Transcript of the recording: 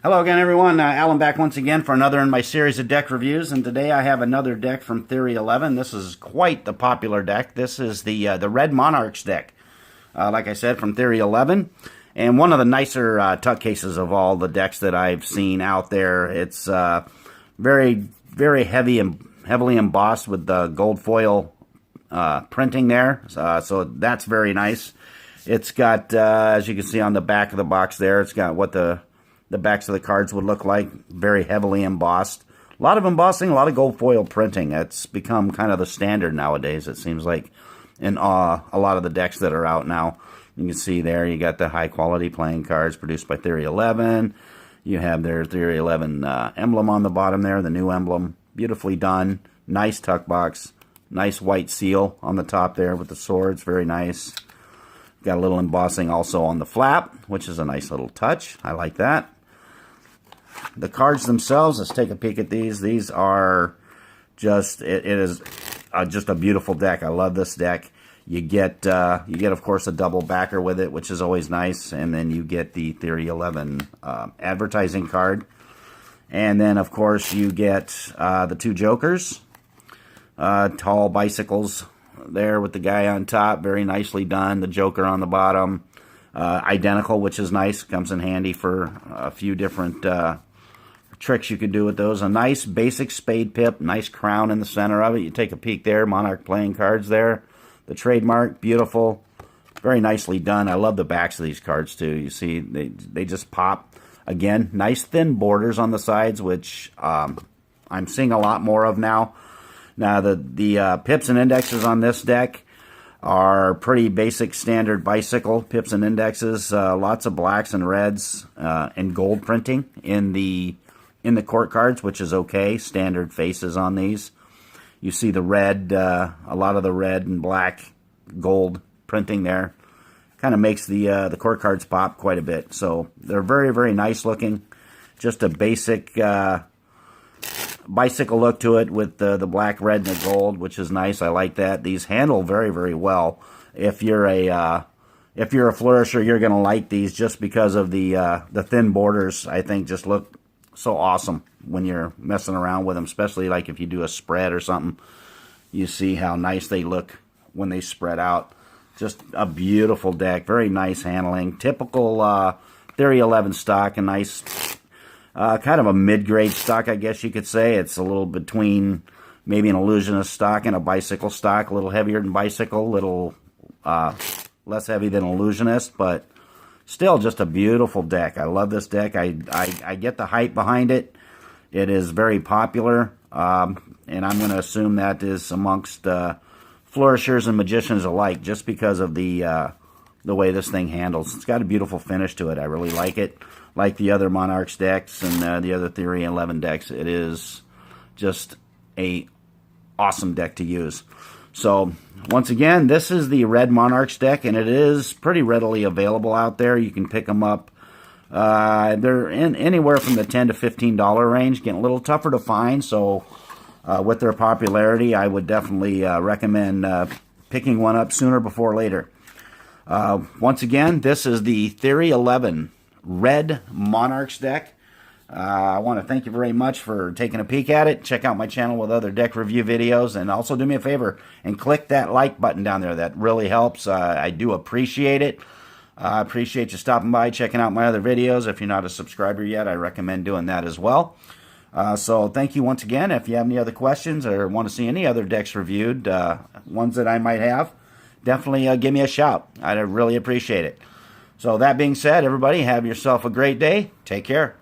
Hello again, everyone. Alan back once again for another in my series of deck reviews, and today I have another deck from Theory 11. This is quite the popular deck. This is the Red Monarchs deck, like I said, from Theory 11, and one of the nicer tuck cases of all the decks that I've seen out there. It's very, very heavy and heavily embossed with the gold foil printing there, so that's very nice. It's got, as you can see on the back of the box there, it's got what the backs of the cards would look like, very heavily embossed. A lot of embossing, a lot of gold foil printing. It's become kind of the standard nowadays, it seems like, in a lot of the decks that are out now. You can see there, you got the high-quality playing cards produced by Theory 11. You have their Theory 11 emblem on the bottom there, the new emblem. Beautifully done. Nice tuck box. Nice white seal on the top there with the swords. Very nice. Got a little embossing also on the flap, which is a nice little touch. I like that. The cards themselves, let's take a peek at these. These are just, it is just a beautiful deck. I love this deck. You get of course a double backer with it, which is always nice, and then you get the Theory 11 advertising card, and then of course you get the two jokers, tall bicycles there with the guy on top, very nicely done. The joker on the bottom, identical, which is nice, comes in handy for a few different tricks you could do with those. A nice basic spade pip, nice crown in the center of it. You take a peek there, Monarch playing cards there. The trademark, beautiful, very nicely done. I love the backs of these cards too. You see, they just pop. Again, nice thin borders on the sides, which I'm seeing a lot more of now. Now, the pips and indexes on this deck are pretty basic standard bicycle pips and indexes. Lots of blacks and reds and gold printing in the court cards, which is okay. Standard faces on these. You see the red, a lot of the red and black gold printing there. Kind of makes the court cards pop quite a bit. So they're very, very nice looking. Just a basic bicycle look to it with the black, red, and the gold, which is nice. I like that. These handle very, very well. If you're a flourisher, you're going to like these just because of the thin borders. I think just look so awesome when you're messing around with them, especially like if you do a spread or something. You see how nice they look when they spread out. Just a beautiful deck. Very nice handling. Typical Theory 11 stock. A nice kind of a mid-grade stock, I guess you could say. It's a little between maybe an illusionist stock and a bicycle stock. A little heavier than bicycle, a little less heavy than illusionist, but still just a beautiful deck. I love this deck. I get the hype behind it. It is very popular, and I'm going to assume that is amongst flourishers and magicians alike, just because of the way this thing handles. It's got a beautiful finish to it. I really like it. Like the other Monarchs decks and the other Theory 11 decks, it is just a awesome deck to use. So, once again, this is the Red Monarchs deck, and it is pretty readily available out there. You can pick them up. They're in anywhere from the $10 to $15 range, getting a little tougher to find. So, with their popularity, I would definitely recommend picking one up sooner before later. Once again, this is the Theory 11 Red Monarchs deck. I want to thank you very much for taking a peek at it. Check out my channel with other deck review videos, and also do me a favor and click that like button down there. That really helps. I do appreciate it. I appreciate you stopping by, checking out my other videos. If you're not a subscriber yet, I recommend doing that as well. So thank you once again. If you have any other questions or want to see any other decks reviewed, ones that I might have, definitely give me a shout. I'd really appreciate it. So that being said, everybody, have yourself a great day. Take care.